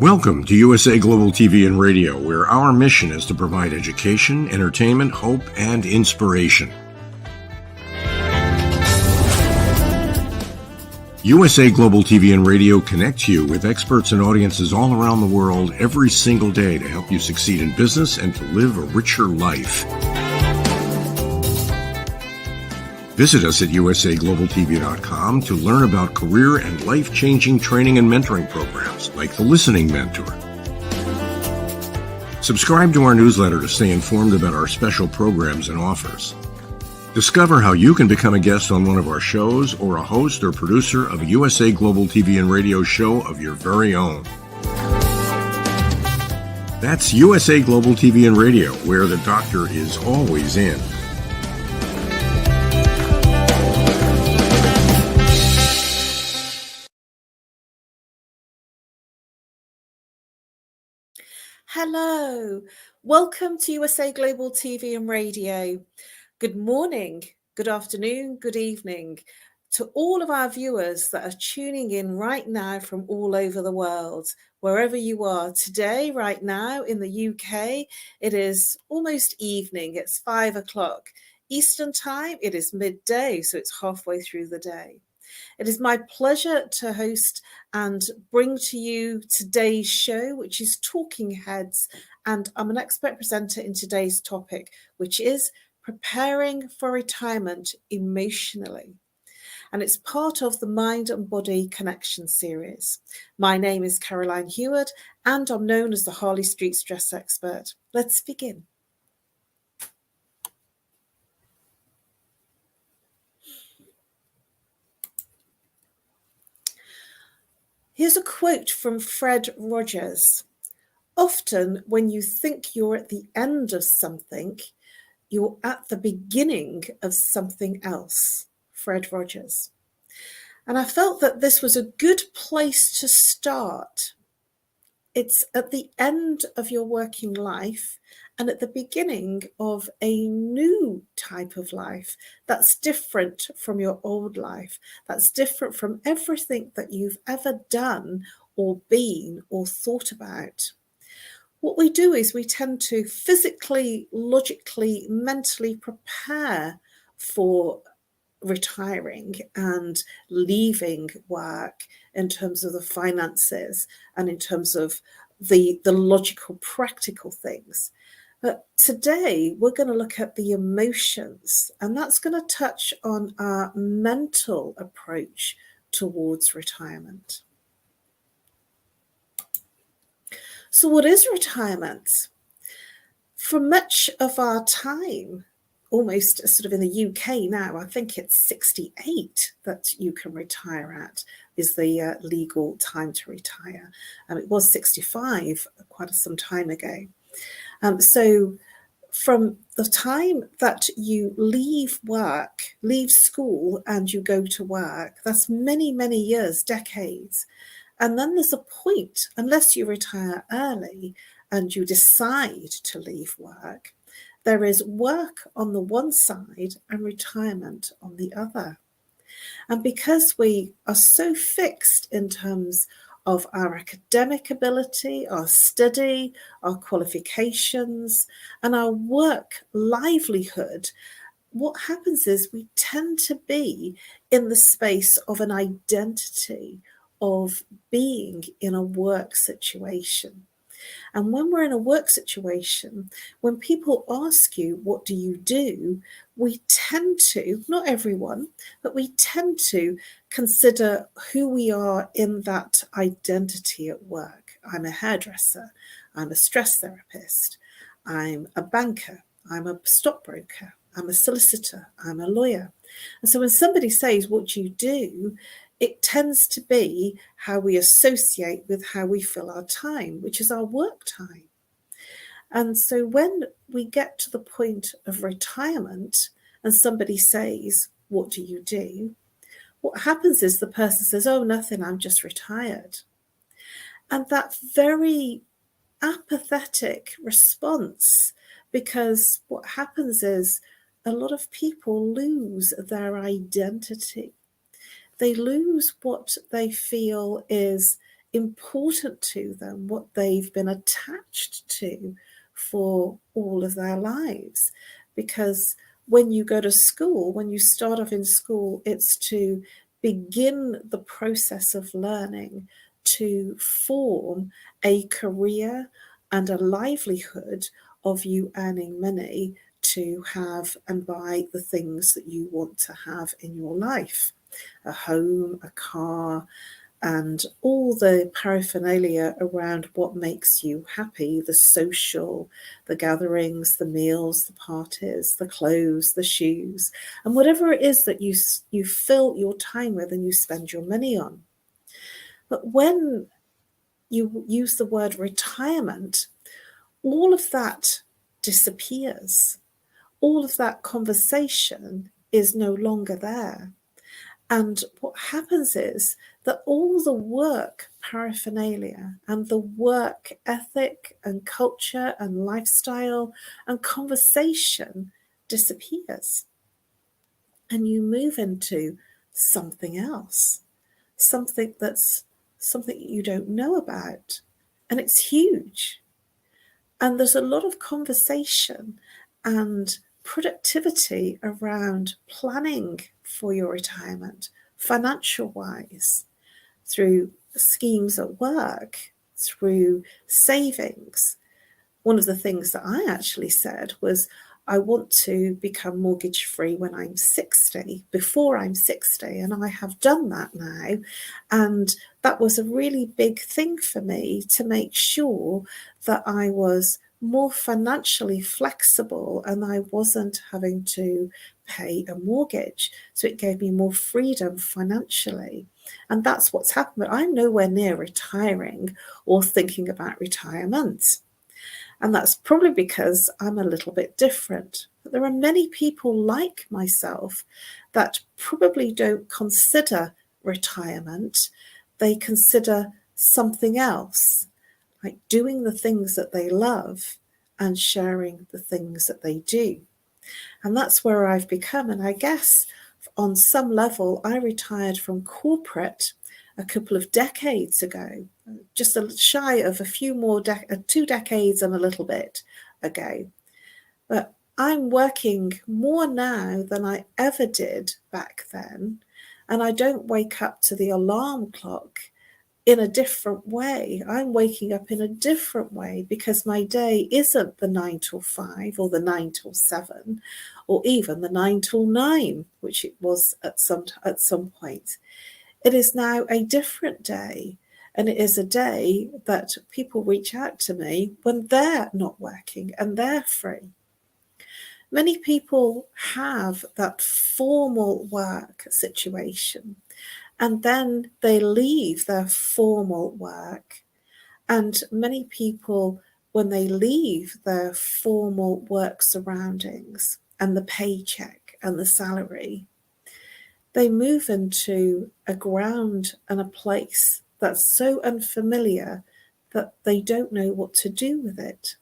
Welcome to USA Global TV and Radio, where our mission is to provide education, entertainment, hope, and inspiration. USA Global TV and Radio connects you with experts and audiences all around the world every single day to help you succeed in business and to live a richer life. Visit us at usaglobaltv.com to learn about career and life-changing training and mentoring programs like the Listening Mentor. Subscribe to our newsletter to stay informed about our special programs and offers. Discover how you can become a guest on one of our shows or a host or producer of a USA Global TV and Radio show of your very own. That's USA Global TV and Radio, where the doctor is always in. Hello, welcome to USA Global TV and Radio. Good morning, good afternoon, good evening to all of our viewers that are tuning in right now from all over the world, wherever you are. Today, right now in the UK, it is almost evening. It's 5 o'clock Eastern time. It is midday, so it's halfway through the day. It is my pleasure to host and bring to you today's show, which is Talking Heads, and I'm an expert presenter in today's topic, which is preparing for retirement emotionally. And it's part of the Mind and Body Connection series. My name is Caroline Heward, and I'm known as the Harley Street Stress Expert. Let's begin. Here's a quote from Fred Rogers. Often when you think you're at the end of something, you're at the beginning of something else. Fred Rogers. And I felt that this was a good place to start. It's at the end of your working life and at the beginning of a new type of life that's different from your old life, that's different from everything that you've ever done or been or thought about. What we do is we tend to physically, logically, mentally prepare for retiring and leaving work in terms of the finances and in terms of the logical, practical things. But today we're going to look at the emotions, and that's going to touch on our mental approach towards retirement. So what is retirement? For much of our time, almost sort of in the UK now, I think it's 68 that you can retire at is the legal time to retire. It was 65 quite some time ago. So from the time that you leave work, leave school and you go to work, that's many, many years, decades. And then there's a point, unless you retire early and you decide to leave work, there is work on the one side and retirement on the other. And because we are so fixed in terms of our academic ability, our study, our qualifications, and our work livelihood, what happens is we tend to be in the space of an identity of being in a work situation. And when we're in a work situation, when people ask you, what do you do? We tend to, not everyone, but we tend to consider who we are in that identity at work. I'm a hairdresser. I'm a stress therapist. I'm a banker. I'm a stockbroker. I'm a solicitor. I'm a lawyer. And so when somebody says, what do you do? It tends to be how we associate with how we fill our time, which is our work time. And so when we get to the point of retirement and somebody says, what do you do? What happens is the person says, oh, nothing, I'm just retired. And that very apathetic response, because what happens is a lot of people lose their identity. They lose what they feel is important to them, what they've been attached to for all of their lives. Because when you go to school, when you start off in school, it's to begin the process of learning to form a career and a livelihood of you earning money to have and buy the things that you want to have in your life. A home, a car, and all the paraphernalia around what makes you happy, the social, the gatherings, the meals, the parties, the clothes, the shoes, and whatever it is that you fill your time with and you spend your money on. But when you use the word retirement, all of that disappears. All of that conversation is no longer there. And what happens is that all the work paraphernalia and the work ethic and culture and lifestyle and conversation disappears. And you move into something else, something you don't know about. And it's huge. And there's a lot of conversation and productivity around planning for your retirement, financial wise, through schemes at work, through savings. One of the things that I actually said was, I want to become mortgage free when I'm 60, before I'm 60, and I have done that now. And that was a really big thing for me, to make sure that I was more financially flexible and I wasn't having to pay a mortgage. So it gave me more freedom financially. And that's what's happened. But I'm nowhere near retiring or thinking about retirement. And that's probably because I'm a little bit different. But there are many people like myself that probably don't consider retirement. They consider something else, like doing the things that they love and sharing the things that they do. And that's where I've become. And I guess on some level, I retired from corporate a couple of decades ago, just shy of a few more, 2 decades and a little bit ago. But I'm working more now than I ever did back then. And I don't wake up to the alarm clock in a different way. I'm waking up in a different way because my day isn't the 9 till 5 or the 9 till 7 or even the 9 till 9, which it was at some point. It is now a different day, and it is a day that people reach out to me when they're not working and they're free. Many people have that formal work situation, and then they leave their formal work. And many people, when they leave their formal work surroundings and the paycheck and the salary, they move into a ground and a place that's so unfamiliar that they don't know what to do with it.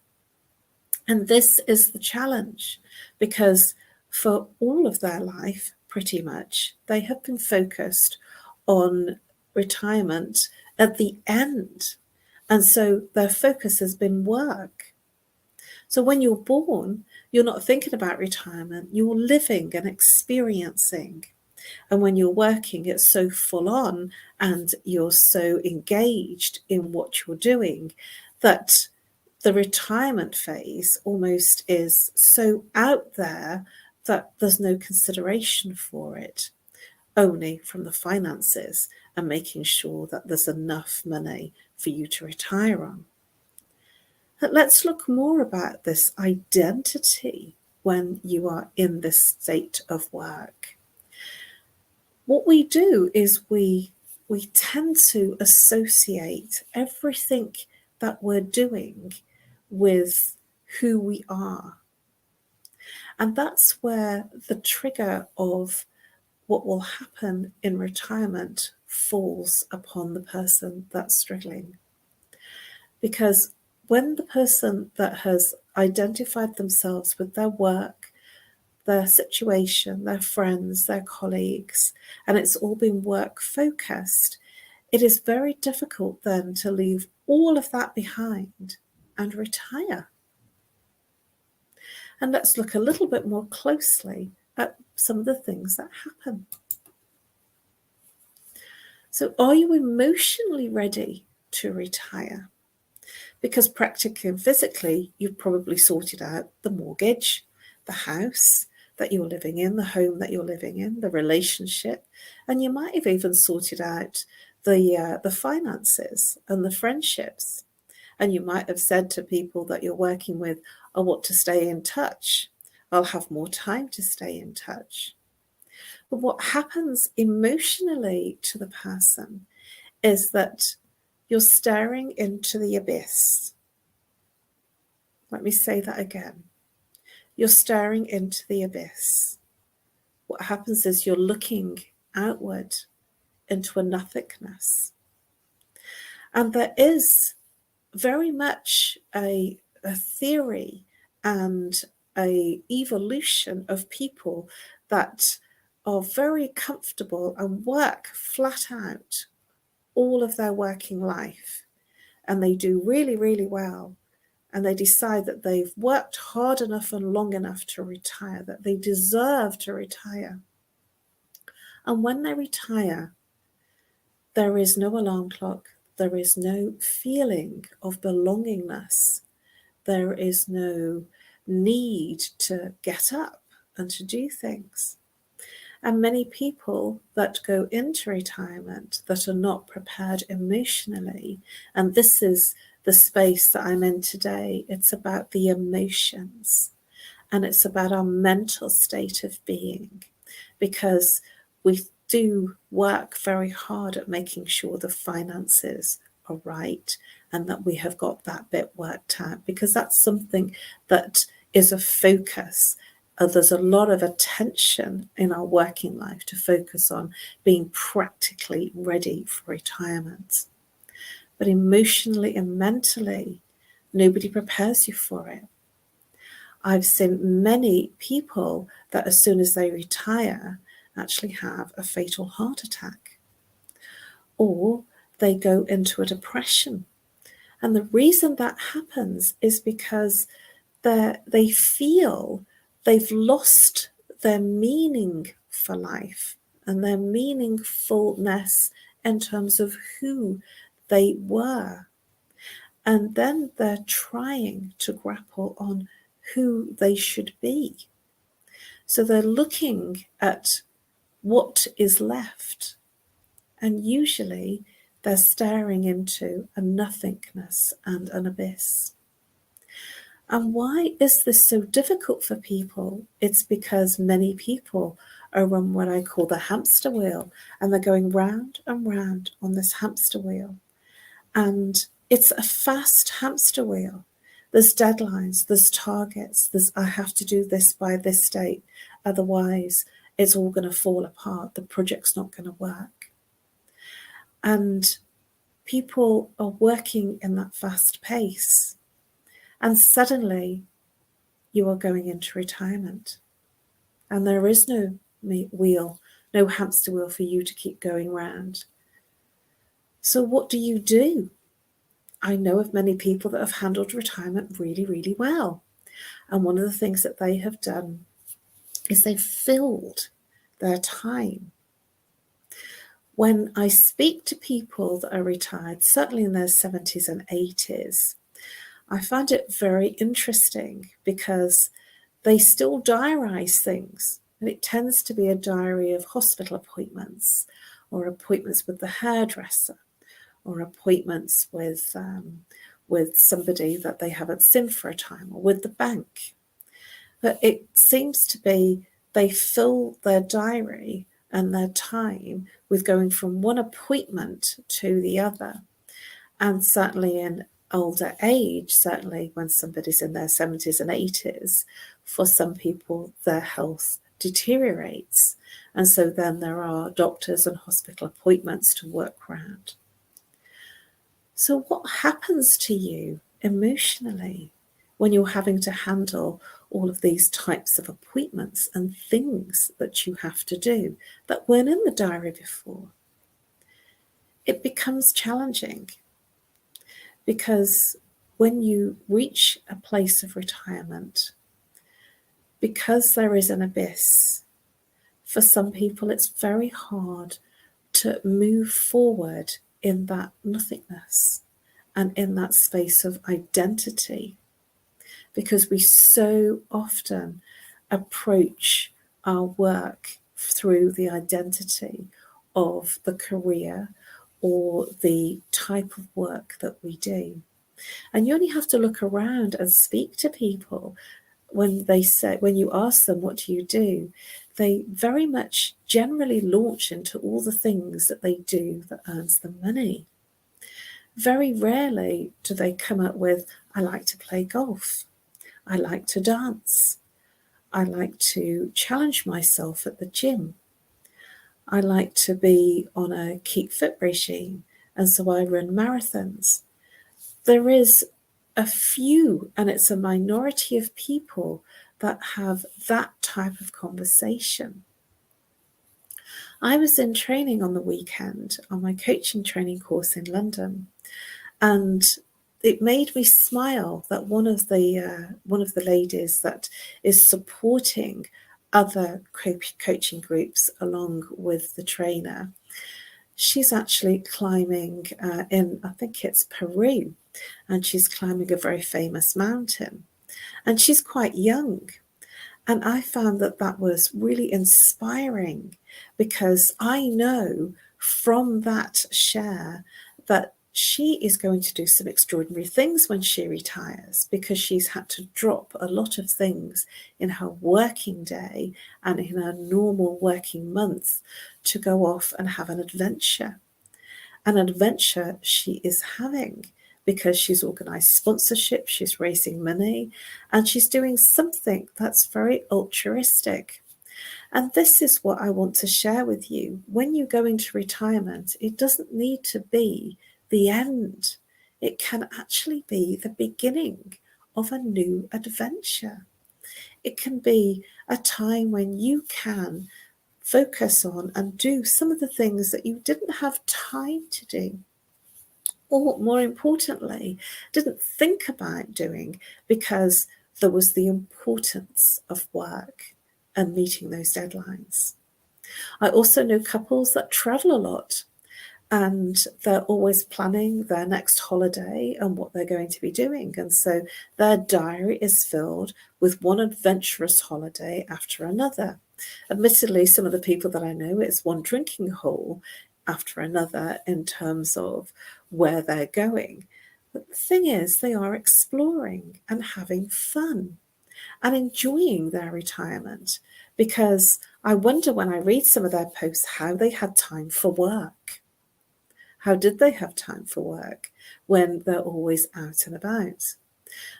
And this is the challenge, because for all of their life, pretty much, they have been focused on retirement at the end. And so their focus has been work. So when you're born, you're not thinking about retirement, you're living and experiencing. And when you're working, it's so full on and you're so engaged in what you're doing that the retirement phase almost is so out there that there's no consideration for it, only from the finances and making sure that there's enough money for you to retire on. But let's look more about this identity when you are in this state of work. What we do is we tend to associate everything that we're doing with who we are. And that's where the trigger of what will happen in retirement falls upon the person that's struggling. Because when the person that has identified themselves with their work, their situation, their friends, their colleagues, and it's all been work focused, it is very difficult then to leave all of that behind and retire. And let's look a little bit more closely at some of the things that happen. So are you emotionally ready to retire? Because practically and physically, you've probably sorted out the mortgage, the house that you're living in, the home that you're living in, the relationship, and you might have even sorted out the finances and the friendships. And you might have said to people that you're working with, I want to stay in touch. I'll have more time to stay in touch. But what happens emotionally to the person is that you're staring into the abyss. Let me say that again. You're staring into the abyss. What happens is you're looking outward into a nothingness. And there is very much a theory and a evolution of people that are very comfortable and work flat out all of their working life, and they do really, really well, and they decide that they've worked hard enough and long enough to retire, that they deserve to retire. And when they retire, there is no alarm clock, there is no feeling of belongingness, there is no need to get up and to do things. And many people that go into retirement that are not prepared emotionally, and this is the space that I'm in today, it's about the emotions and it's about our mental state of being, because we do work very hard at making sure the finances are right and that we have got that bit worked out, because that's something that is a focus. There's a lot of attention in our working life to focus on being practically ready for retirement. But emotionally and mentally, nobody prepares you for it. I've seen many people that as soon as they retire actually have a fatal heart attack, or they go into a depression. And the reason that happens is because they feel they've lost their meaning for life and their meaningfulness in terms of who they were. And then they're trying to grapple on who they should be. So they're looking at what is left. And usually they're staring into a nothingness and an abyss. And why is this so difficult for people? It's because many people are on what I call the hamster wheel, and they're going round and round on this hamster wheel. And it's a fast hamster wheel. There's deadlines, there's targets, I have to do this by this date, otherwise it's all going to fall apart, the project's not going to work. And people are working in that fast pace. And suddenly you are going into retirement and there is no wheel, no hamster wheel for you to keep going round. So what do? I know of many people that have handled retirement really, really well. And one of the things that they have done is they've filled their time. When I speak to people that are retired, certainly in their 70s and 80s, I find it very interesting because they still diarise things. And it tends to be a diary of hospital appointments or appointments with the hairdresser or appointments with somebody that they haven't seen for a time, or with the bank. But it seems to be they fill their diary and their time with going from one appointment to the other. And certainly in older age, certainly when somebody's in their 70s and 80s, for some people their health deteriorates. And so then there are doctors and hospital appointments to work around. So what happens to you emotionally when you're having to handle all of these types of appointments and things that you have to do that weren't in the diary before? it becomes challenging, because when you reach a place of retirement, because there is an abyss, for some people it's very hard to move forward in that nothingness and in that space of identity, because we so often approach our work through the identity of the career or the type of work that we do. And you only have to look around and speak to people when you ask them, what do? They very much generally launch into all the things that they do that earns them money. Very rarely do they come up with, I like to play golf. I like to dance. I like to challenge myself at the gym. I like to be on a keep fit regime, and so I run marathons. There is a few, and it's a minority of people that have that type of conversation. I was in training on the weekend on my coaching training course in London, and it made me smile that one of the ladies that is supporting other coaching groups along with the trainer, she's actually climbing in, I think it's Peru, and she's climbing a very famous mountain, and she's quite young. And I found that was really inspiring, because I know from that share that she is going to do some extraordinary things when she retires, because she's had to drop a lot of things in her working day and in her normal working month to go off and have an adventure. An adventure she is having because she's organised sponsorship, she's raising money, and she's doing something that's very altruistic. And this is what I want to share with you. When you go into retirement, it doesn't need to be the end. It can actually be the beginning of a new adventure. It can be a time when you can focus on and do some of the things that you didn't have time to do, or more importantly, didn't think about doing because there was the importance of work and meeting those deadlines. I also know couples that travel a lot, and they're always planning their next holiday and what they're going to be doing. And so their diary is filled with one adventurous holiday after another. Admittedly, some of the people that I know, it's one drinking hole after another in terms of where they're going. But the thing is, they are exploring and having fun and enjoying their retirement, because I wonder, when I read some of their posts, how they had time for work. How did they have time for work when they're always out and about?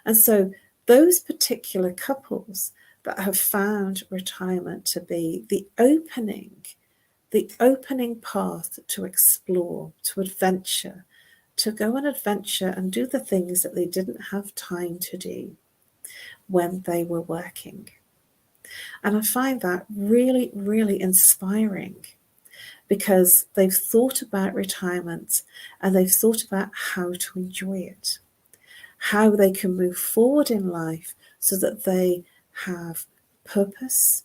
And so those particular couples that have found retirement to be the opening path to explore, to adventure, to go on adventure and do the things that they didn't have time to do when they were working. And I find that really, really inspiring, because they've thought about retirement and they've thought about how to enjoy it, how they can move forward in life so that they have purpose,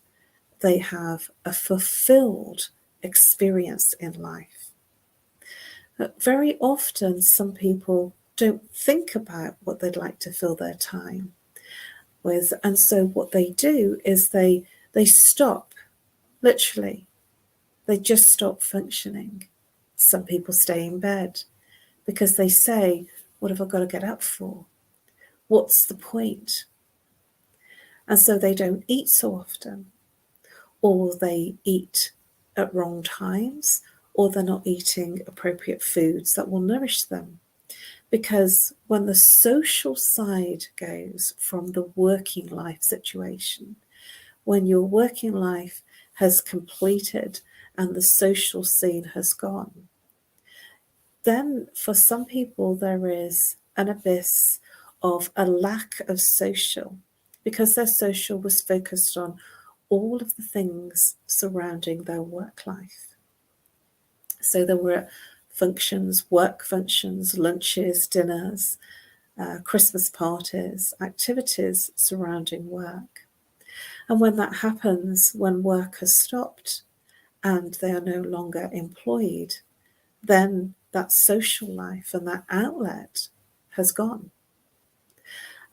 they have a fulfilled experience in life. But very often, some people don't think about what they'd like to fill their time with, and so what they do is they stop, literally. They just stop functioning. Some people stay in bed because they say, what have I got to get up for? What's the point? And so they don't eat so often, or they eat at wrong times, or they're not eating appropriate foods that will nourish them. Because when the social side goes from the working life situation, when your working life has completed and the social scene has gone, then for some people there is an abyss of a lack of social, because their social was focused on all of the things surrounding their work life. So there were functions, work functions, lunches, dinners, Christmas parties, activities surrounding work. And when that happens, when work has stopped and they are no longer employed, then that social life and that outlet has gone.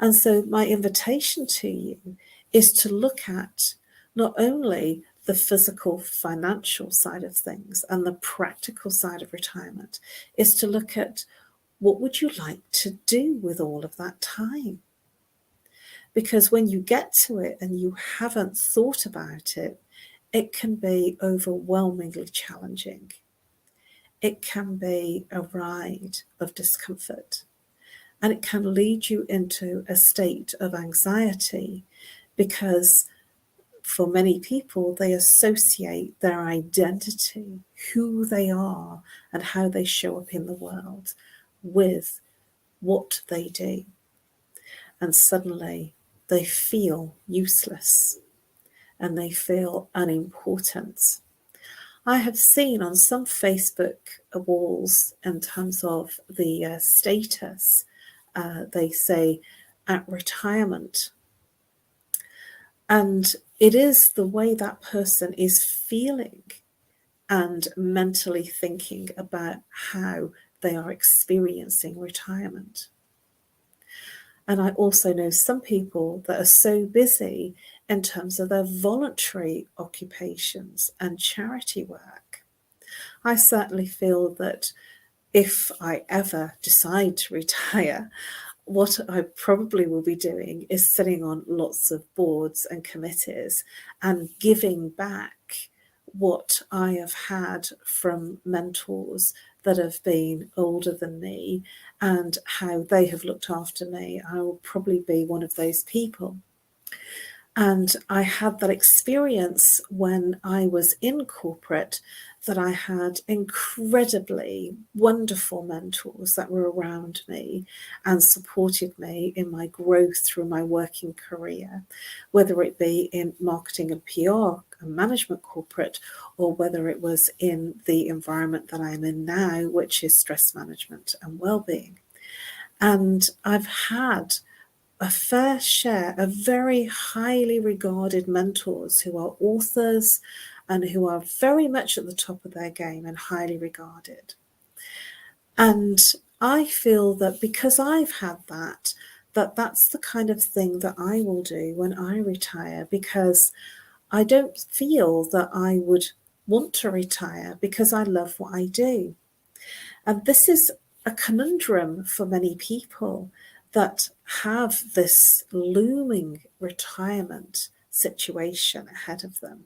And so my invitation to you is to look at not only the physical financial side of things and the practical side of retirement, is to look at what would you like to do with all of that time? Because when you get to it and you haven't thought about it, it can be overwhelmingly challenging. It can be a ride of discomfort, and it can lead you into a state of anxiety because for many people, they associate their identity, who they are and how they show up in the world, with what they do. And suddenly they feel useless and they feel unimportant. I have seen on some Facebook walls, in terms of the status, they say at retirement. And it is the way that person is feeling and mentally thinking about how they are experiencing retirement. And I also know some people that are so busy in terms of their voluntary occupations and charity work. I certainly feel that if I ever decide to retire, what I probably will be doing is sitting on lots of boards and committees and giving back what I have had from mentors that have been older than me and how they have looked after me. I will probably be one of those people. And I had that experience when I was in corporate, that I had incredibly wonderful mentors that were around me and supported me in my growth through my working career, whether it be in marketing and PR and management corporate, or whether it was in the environment that I'm in now, which is stress management and well-being. And I've had a fair share of very highly regarded mentors who are authors and who are very much at the top of their game and highly regarded. And I feel that because I've had that, that's the kind of thing that I will do when I retire, because I don't feel that I would want to retire because I love what I do. And this is a conundrum for many people that have this looming retirement situation ahead of them,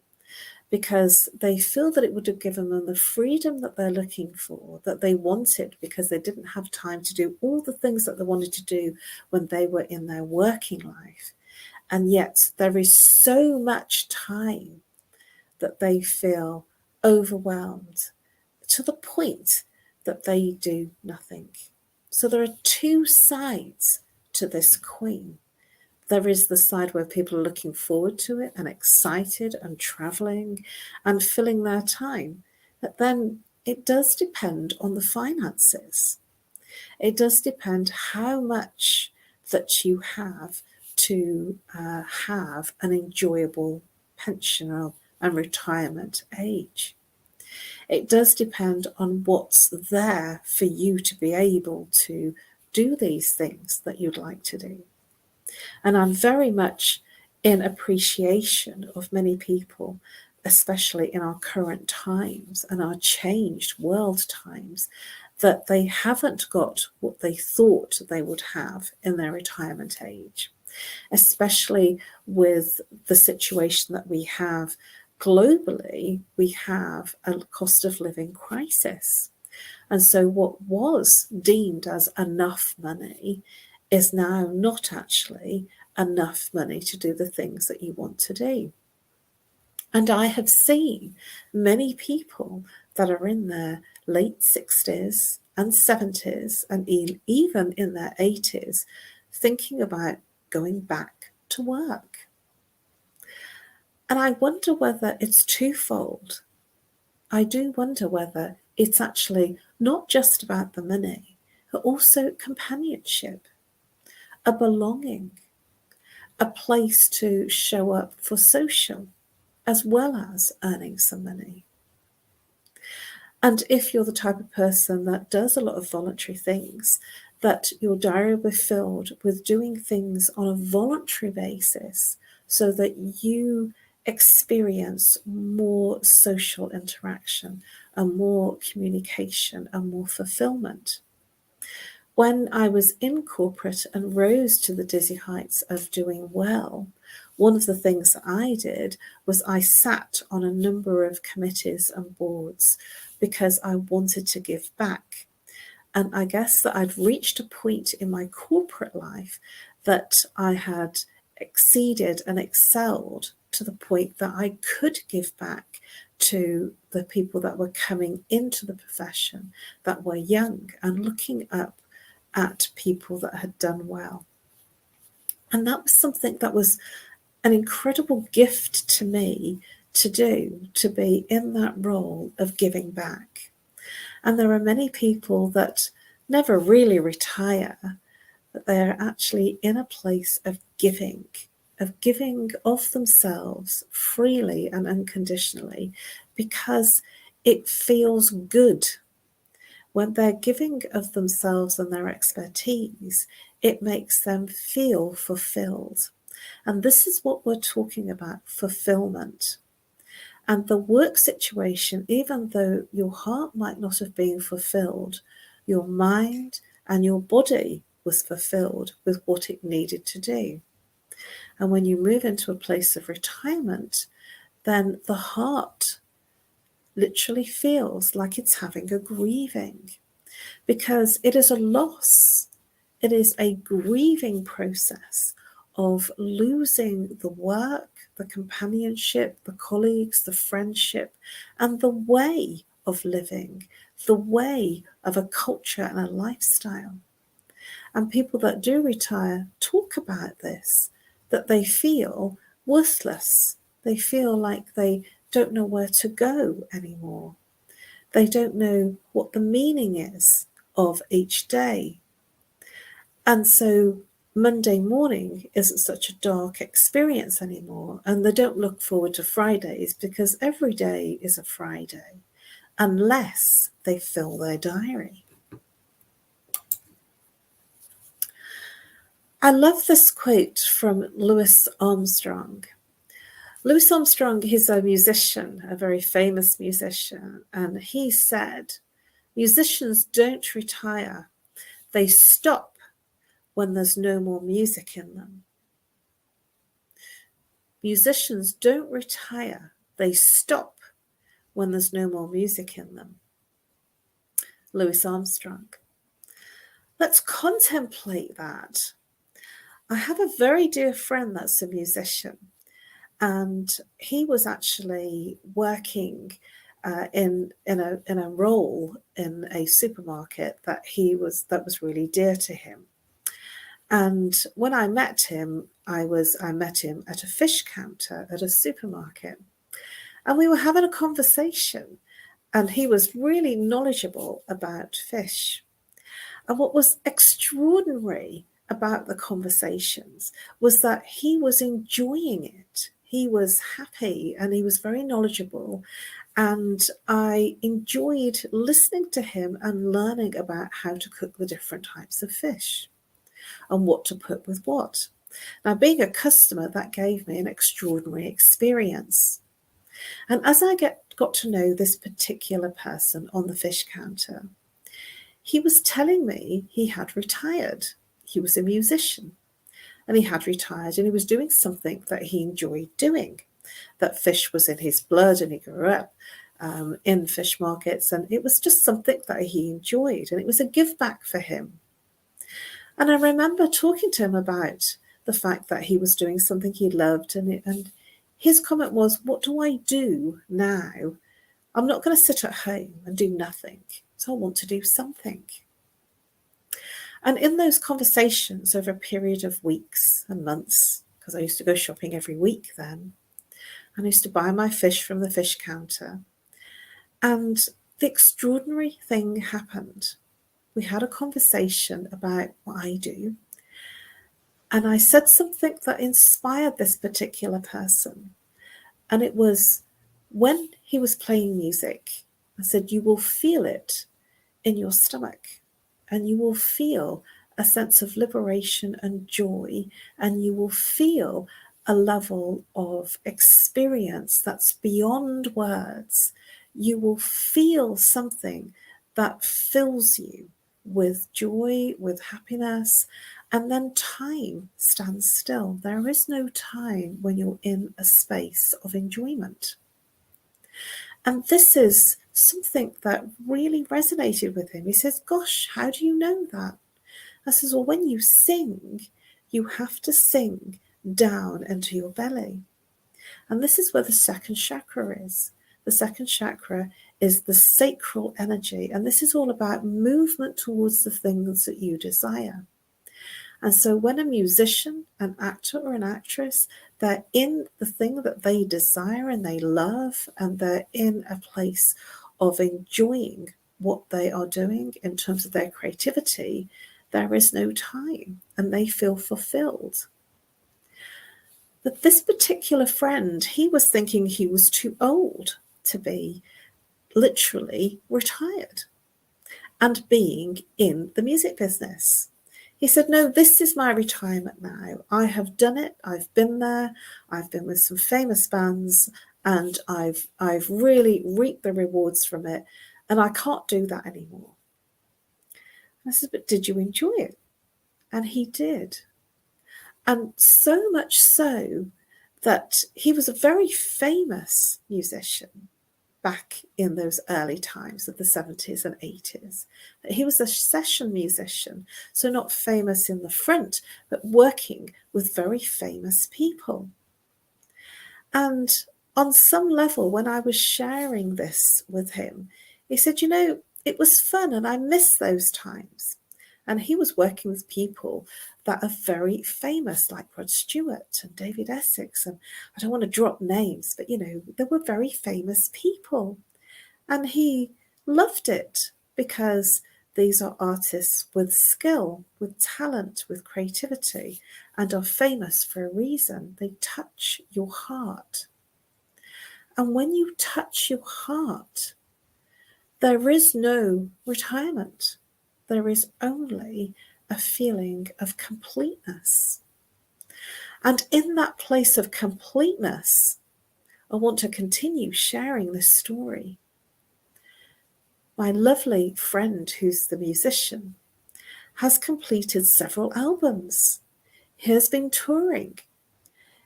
because they feel that it would have given them the freedom that they're looking for, that they wanted, because they didn't have time to do all the things that they wanted to do when they were in their working life. And yet there is so much time that they feel overwhelmed to the point that they do nothing. So there are two sides to this coin. There is the side where people are looking forward to it and excited and traveling and filling their time. But then it does depend on the finances. It does depend how much that you have to have an enjoyable pension and retirement age. It does depend on what's there for you to be able to do these things that you'd like to do. And I'm very much in appreciation of many people, especially in our current times and our changed world times, that they haven't got what they thought they would have in their retirement age, especially with the situation that we have globally. We have a cost of living crisis. And so what was deemed as enough money is now not actually enough money to do the things that you want to do. And I have seen many people that are in their late 60s and 70s and even in their 80s thinking about going back to work. And I wonder whether it's twofold. I do wonder whether it's actually not just about the money, but also companionship, a belonging, a place to show up for social, as well as earning some money. And if you're the type of person that does a lot of voluntary things, that your diary will be filled with doing things on a voluntary basis so that you experience more social interaction and more communication and more fulfillment. When I was in corporate and rose to the dizzy heights of doing well, one of the things that I did was I sat on a number of committees and boards because I wanted to give back. And I guess that I'd reached a point in my corporate life that I had exceeded and excelled to the point that I could give back to the people that were coming into the profession, that were young and looking up at people that had done well. And that was something that was an incredible gift to me to do, to be in that role of giving back. And there are many people that never really retire, but they're actually in a place of giving of themselves freely and unconditionally, because it feels good. When they're giving of themselves and their expertise, it makes them feel fulfilled. And this is what we're talking about, fulfillment. And the work situation, even though your heart might not have been fulfilled, your mind and your body was fulfilled with what it needed to do. And when you move into a place of retirement, then the heart literally feels like it's having a grieving, because it is a loss. It is a grieving process of losing the work, the companionship, the colleagues, the friendship, and the way of living, the way of a culture and a lifestyle. And people that do retire talk about this, that they feel worthless. They feel like they don't know where to go anymore. They don't know what the meaning is of each day. And so Monday morning isn't such a dark experience anymore, and they don't look forward to Fridays because every day is a Friday, unless they fill their diary. I love this quote from Louis Armstrong. Louis Armstrong is a musician, a very famous musician, and he said, "Musicians don't retire, they stop when there's no more music in them." Musicians don't retire, they stop when there's no more music in them. Louis Armstrong. Let's contemplate that. I have a very dear friend that's a musician, and he was actually working in a role in a supermarket that was really dear to him. And when I met him, I met him at a fish counter at a supermarket, and we were having a conversation, and he was really knowledgeable about fish. And what was extraordinary about the conversations was that he was enjoying it. He was happy and he was very knowledgeable. And I enjoyed listening to him and learning about how to cook the different types of fish and what to put with what. Now, being a customer, that gave me an extraordinary experience. And as I got to know this particular person on the fish counter, he was telling me he had retired. He was a musician and he had retired, and he was doing something that he enjoyed doing. That fish was in his blood, and he grew up in fish markets, and it was just something that he enjoyed, and it was a give back for him. And I remember talking to him about the fact that he was doing something he loved, and his comment was, "What do I do now? I'm not going to sit at home and do nothing, so I want to do something." And in those conversations over a period of weeks and months, because I used to go shopping every week then, and I used to buy my fish from the fish counter, and the extraordinary thing happened. We had a conversation about what I do, and I said something that inspired this particular person. And it was, when he was playing music, I said, you will feel it in your stomach, and you will feel a sense of liberation and joy, and you will feel a level of experience that's beyond words. You will feel something that fills you with joy, with happiness, and then time stands still. There is no time when you're in a space of enjoyment. And this is something that really resonated with him. He says, gosh, how do you know that? I says, well, when you sing, you have to sing down into your belly. And this is where the second chakra is. The second chakra is the sacral energy. And this is all about movement towards the things that you desire. And so when a musician, an actor or an actress, they're in the thing that they desire and they love, and they're in a place of enjoying what they are doing in terms of their creativity, there is no time and they feel fulfilled. But this particular friend, he was thinking he was too old to be literally retired and being in the music business. He said, no, this is my retirement now. I have done it. I've been there. I've been with some famous bands, and I've really reaped the rewards from it, and I can't do that anymore. And I said, but did you enjoy it? And he did. And so much so that he was a very famous musician back in those early times of the 70s and 80s. He was a session musician, so not famous in the front, but working with very famous people. And on some level, when I was sharing this with him, he said, you know, it was fun and I miss those times. And he was working with people that are very famous, like Rod Stewart and David Essex. And I don't want to drop names, but, you know, they were very famous people. And he loved it because these are artists with skill, with talent, with creativity, and are famous for a reason. They touch your heart. And when you touch your heart, there is no retirement. There is only a feeling of completeness. And in that place of completeness, I want to continue sharing this story. My lovely friend, who's the musician, has completed several albums. He has been touring.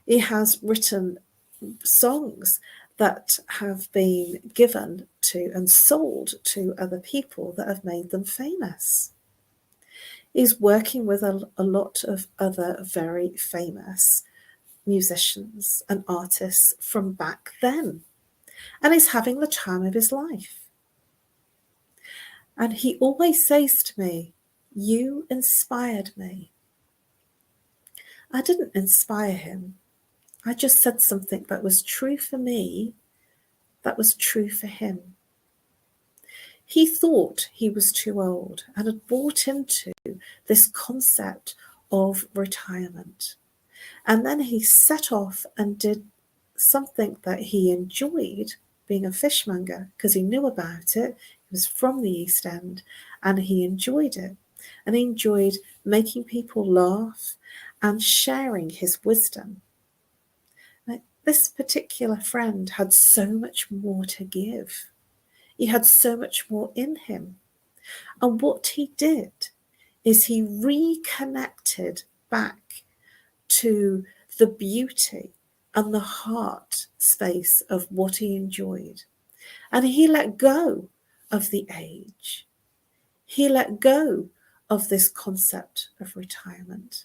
He has written songs that have been given to and sold to other people that have made them famous. He's working with a lot of other very famous musicians and artists from back then. And he's having the time of his life. And he always says to me, you inspired me. I didn't inspire him. I just said something that was true for me, that was true for him. He thought he was too old and had bought into this concept of retirement. And then he set off and did something that he enjoyed, being a fishmonger, because he knew about it. He was from the East End and he enjoyed it. And he enjoyed making people laugh and sharing his wisdom. Now, this particular friend had so much more to give. He had so much more in him. And what he did is he reconnected back to the beauty and the heart space of what he enjoyed. And he let go of the age. He let go of this concept of retirement.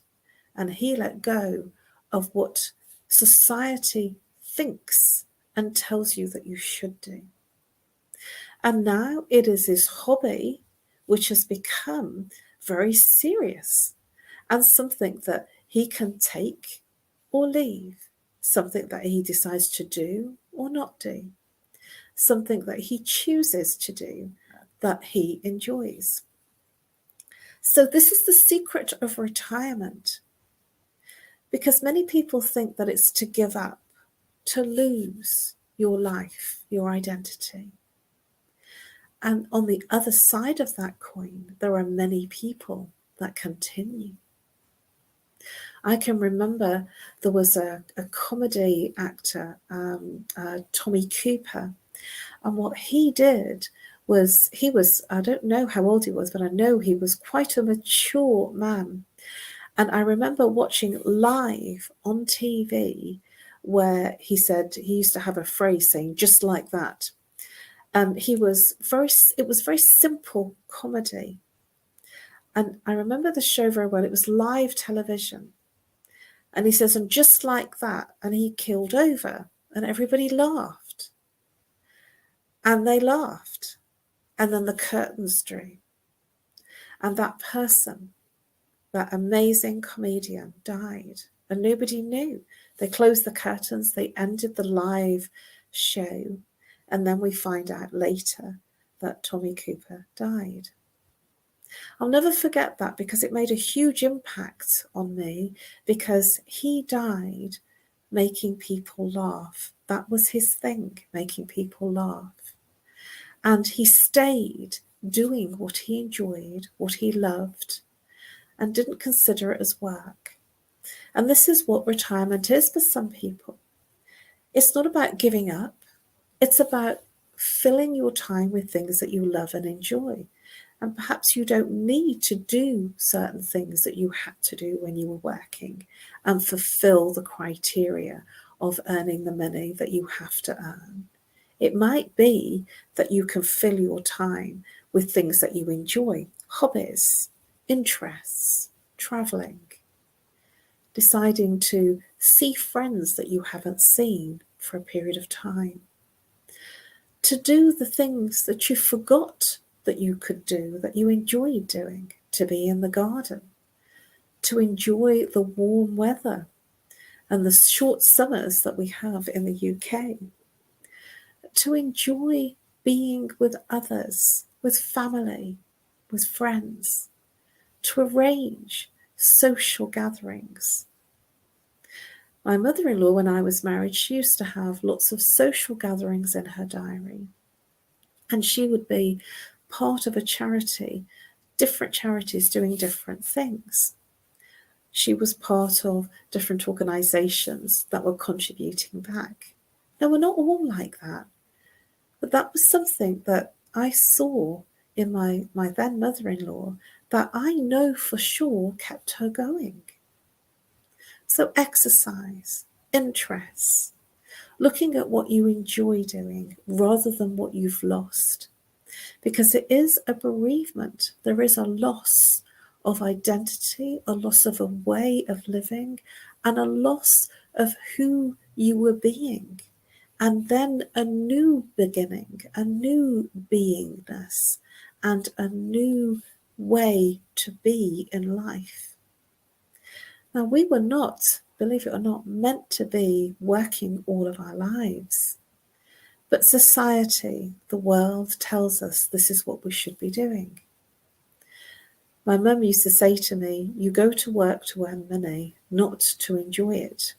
And he let go of what society thinks and tells you that you should do. And now it is his hobby, which has become very serious and something that he can take or leave, something that he decides to do or not do. something that he chooses to do, that he enjoys. So this is the secret of retirement, because many people think that it's to give up, to lose your life, your identity. And on the other side of that coin, there are many people that continue. I can remember there was a comedy actor, Tommy Cooper, and what he did was, I don't know how old he was, but I know he was quite a mature man. And I remember watching live on TV where he said, he used to have a phrase saying, just like that. It was very simple comedy. And I remember the show very well. It was live television. And he says, and just like that, and he keeled over, and everybody laughed. And they laughed. And then the curtains drew. And that person, that amazing comedian, died. And nobody knew. They closed the curtains. They ended the live show. And then we find out later that Tommy Cooper died. I'll never forget that, because it made a huge impact on me, because he died making people laugh. That was his thing, making people laugh. And he stayed doing what he enjoyed, what he loved, and didn't consider it as work. And this is what retirement is for some people. It's not about giving up. It's about filling your time with things that you love and enjoy. And perhaps you don't need to do certain things that you had to do when you were working and fulfill the criteria of earning the money that you have to earn. It might be that you can fill your time with things that you enjoy, hobbies, interests, traveling, deciding to see friends that you haven't seen for a period of time, to do the things that you forgot that you could do, that you enjoyed doing, to be in the garden, to enjoy the warm weather and the short summers that we have in the UK, to enjoy being with others, with family, with friends, to arrange social gatherings. My mother-in-law, when I was married, she used to have lots of social gatherings in her diary. And she would be part of a charity, different charities doing different things. She was part of different organisations that were contributing back. Now, we're not all like that, but that was something that I saw in my then mother-in-law that I know for sure kept her going. So exercise, interests, looking at what you enjoy doing rather than what you've lost. Because it is a bereavement. There is a loss of identity, a loss of a way of living, and a loss of who you were being. And then a new beginning, a new beingness, and a new way to be in life. Now, we were not, believe it or not, meant to be working all of our lives. But society, the world, tells us this is what we should be doing. My mum used to say to me, you go to work to earn money, not to enjoy it.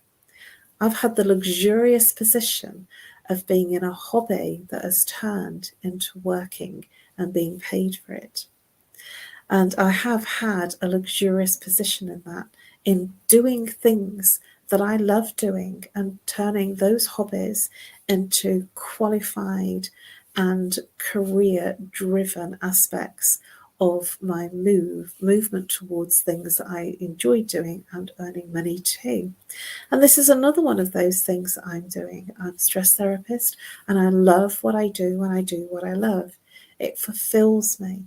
I've had the luxurious position of being in a hobby that has turned into working and being paid for it. And I have had a luxurious position in that, in doing things that I love doing and turning those hobbies into qualified and career-driven aspects of my movement towards things that I enjoy doing and earning money too. And this is another one of those things that I'm doing. I'm a stress therapist, and I love what I do when I do what I love. It fulfills me.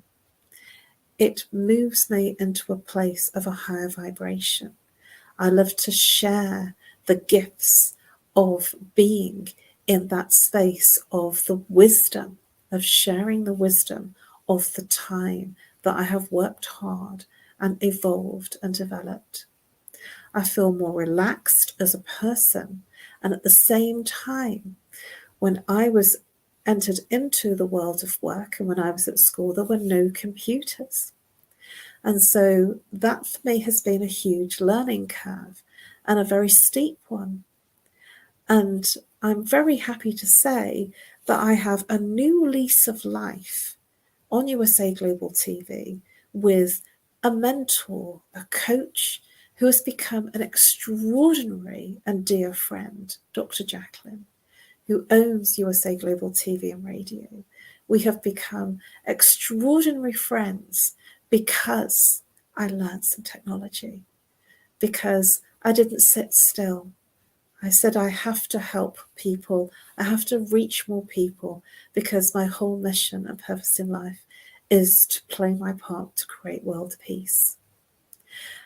It moves me into a place of a higher vibration. I love to share the gifts of being in that space of the wisdom, of sharing the wisdom of the time that I have worked hard and evolved and developed. I feel more relaxed as a person. And at the same time, when I was entered into the world of work, and when I was at school, there were no computers. And so that for me has been a huge learning curve and a very steep one. And I'm very happy to say that I have a new lease of life on USA Global TV with a mentor, a coach who has become an extraordinary and dear friend, Dr. Jacqueline, who owns USA Global TV and Radio. We have become extraordinary friends because I learned some technology, because I didn't sit still. I said, I have to help people. I have to reach more people, because my whole mission and purpose in life is to play my part to create world peace.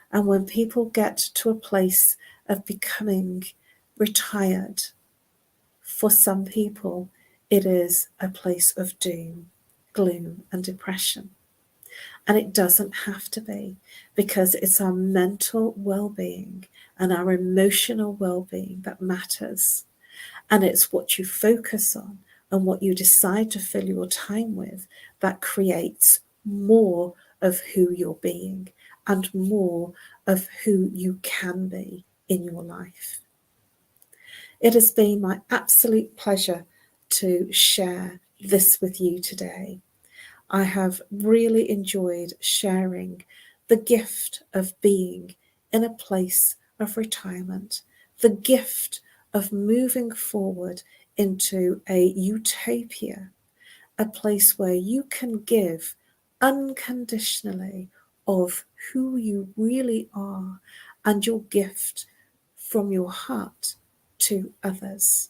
And when people get to a place of becoming retired, for some people, it is a place of doom, gloom, and depression. And it doesn't have to be, because it's our mental well-being and our emotional well-being that matters. And it's what you focus on and what you decide to fill your time with that creates more of who you're being and more of who you can be in your life. It has been my absolute pleasure to share this with you today. I have really enjoyed sharing the gift of being in a place of retirement, the gift of moving forward into a utopia, a place where you can give unconditionally of who you really are and your gift from your heart to others.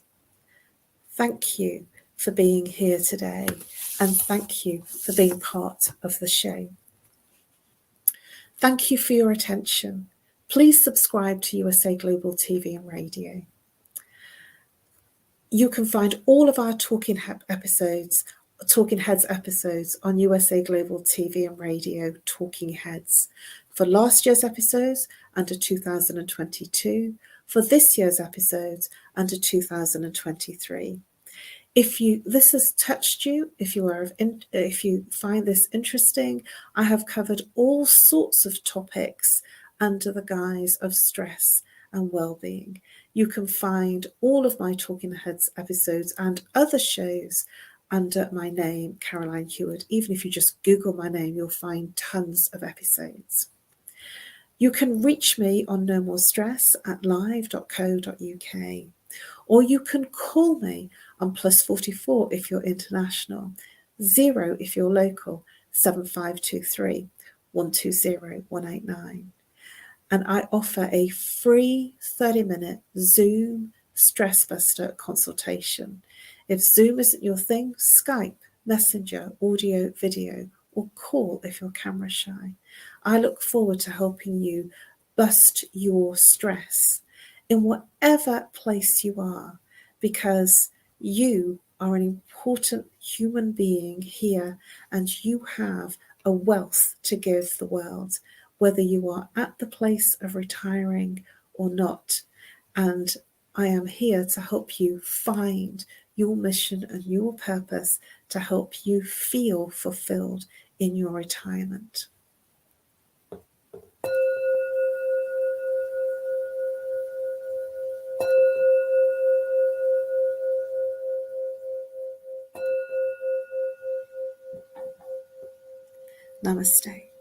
Thank you for being here today, and thank you for being part of the show. Thank you for your attention. Please subscribe to USA Global TV and Radio. You can find all of our Talking Heads episodes on USA Global TV and Radio Talking Heads for last year's episodes under 2022, for this year's episodes under 2023. If this has touched you, if you find this interesting, I have covered all sorts of topics under the guise of stress and well-being. You can find all of my Talking Heads episodes and other shows under my name, Caroline Heward. Even if you just Google my name, you'll find tons of episodes. You can reach me on No More Stress at live.co.uk, or you can call me on +44 if you're international, 0 if you're local, 7523 120 189. And I offer a free 30-minute Zoom Stress Buster consultation. If Zoom isn't your thing, Skype, Messenger, audio, video, or call if you're camera shy. I look forward to helping you bust your stress in whatever place you are, because you are an important human being here and you have a wealth to give the world, whether you are at the place of retiring or not. And I am here to help you find your mission and your purpose to help you feel fulfilled in your retirement. Namaste.